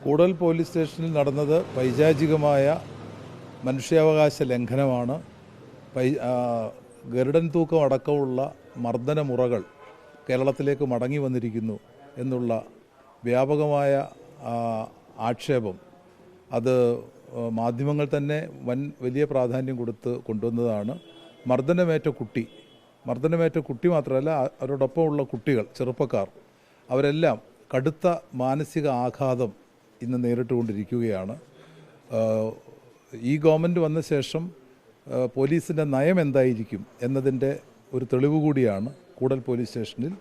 കൂടൽ police സ്റ്റേഷനിൽ നടന്നത് പൈശാചികമായ മനുഷ്യാവകാശ ലംഘനമാണ്. ഗരുഡൻ തൂക്കം അടക്കമുള്ള മർദ്ദനമുറകൾ കേരളത്തിലേക്ക് മടങ്ങി വന്നിരിക്കുന്നു എന്നുള്ള വ്യാപകമായ ആക്ഷേപം അത് മാധ്യമങ്ങൾ തന്നെ വലിയ പ്രാധാന്യം കൊടുത്ത് കൊണ്ടുവന്നതാണ്. മർദ്ദനമേറ്റ കുട്ടി മാത്രമല്ല, അവരോടൊപ്പമുള്ള കുട്ടികൾ, ചെറുപ്പക്കാർ, അവരെല്ലാം കടുത്ത മാനസിക ആഘാതം ഇന്ന് നേരിട്ടുകൊണ്ടിരിക്കുകയാണ്. ഈ ഗവൺമെൻറ് വന്ന ശേഷം പോലീസിൻ്റെ നയം എന്തായിരിക്കും എന്നതിൻ്റെ ഒരു തെളിവ് കൂടിയാണ് കൂടൽ പോലീസ് സ്റ്റേഷനിൽ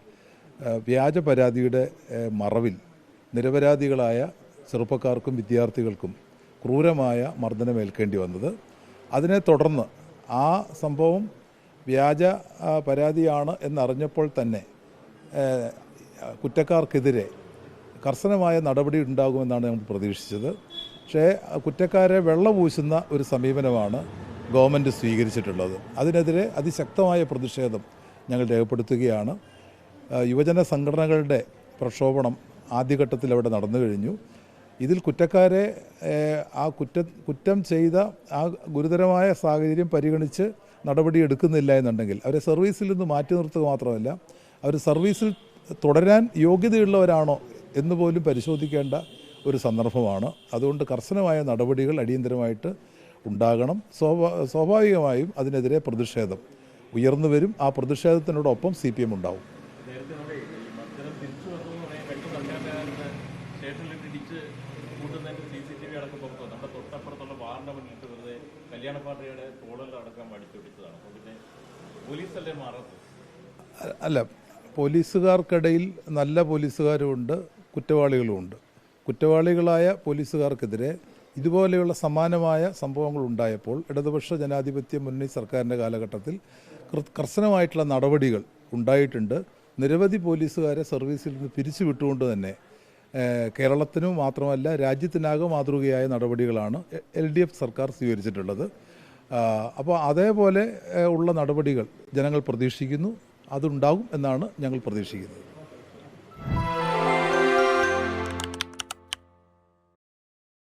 വ്യാജ പരാതിയുടെ മറവിൽ നിരപരാധികളായ ചെറുപ്പക്കാർക്കും വിദ്യാർത്ഥികൾക്കും ക്രൂരമായ മർദ്ദനമേൽക്കേണ്ടി വന്നത്. അതിനെ തുടർന്ന് ആ സംഭവം വ്യാജ പരാതിയാണ് എന്നറിഞ്ഞപ്പോൾ തന്നെ കുറ്റക്കാർക്കെതിരെ കർശനമായ നടപടി ഉണ്ടാകുമെന്നാണ് നമ്മൾ പ്രതീക്ഷിച്ചത്. പക്ഷേ കുറ്റക്കാരെ വെള്ളപൂശുന്ന ഒരു സമീപനമാണ് ഗവൺമെൻറ് സ്വീകരിച്ചിട്ടുള്ളത്. അതിനെതിരെ അതിശക്തമായ പ്രതിഷേധം ഞങ്ങൾ രേഖപ്പെടുത്തുകയാണ്. യുവജന സംഘടനകളുടെ പ്രക്ഷോഭണം ആദ്യഘട്ടത്തിൽ അവിടെ നടന്നു കഴിഞ്ഞു. ഇതിൽ കുറ്റക്കാരെ കുറ്റം ചെയ്ത ആ ഗുരുതരമായ സാഹചര്യം പരിഗണിച്ച് നടപടി എടുക്കുന്നില്ല എന്നുണ്ടെങ്കിൽ അവരെ സർവീസിൽ നിന്ന് മാറ്റി നിർത്തുക മാത്രമല്ല, അവർ സർവീസിൽ തുടരാൻ യോഗ്യതയുള്ളവരാണോ എന്ന് പോലും പരിശോധിക്കേണ്ട ഒരു സന്ദർഭമാണ്. അതുകൊണ്ട് കർശനമായ നടപടികൾ അടിയന്തരമായിട്ട് ഉണ്ടാകണം. സ്വാഭാവികമായും അതിനെതിരെ പ്രതിഷേധം ഉയർന്നു വരും. ആ പ്രതിഷേധത്തിനോടൊപ്പം CPM ഉണ്ടാവും. അല്ല, പോലീസുകാർക്കിടയിൽ നല്ല പോലീസുകാരുമുണ്ട്, കുറ്റവാളികളുമുണ്ട്. കുറ്റവാളികളായ പോലീസുകാർക്കെതിരെ ഇതുപോലെയുള്ള സമാനമായ സംഭവങ്ങൾ ഉണ്ടായപ്പോൾ ഇടതുപക്ഷ ജനാധിപത്യ മുന്നണി സർക്കാരിൻ്റെ കാലഘട്ടത്തിൽ കർശനമായിട്ടുള്ള നടപടികൾ ഉണ്ടായിട്ടുണ്ട്. നിരവധി പോലീസുകാരെ സർവീസിൽ നിന്ന് പിരിച്ചു വിട്ടുകൊണ്ട് തന്നെ കേരളത്തിനു മാത്രമല്ല രാജ്യത്തിനാകെ മാതൃകയായ നടപടികളാണ് LDF സർക്കാർ സ്വീകരിച്ചിട്ടുള്ളത്. അപ്പോൾ അതേപോലെ ഉള്ള നടപടികൾ ജനങ്ങൾ പ്രതീക്ഷിക്കുന്നു. അതുണ്ടാകും എന്നാണ് ഞങ്ങൾ പ്രതീക്ഷിക്കുന്നത്.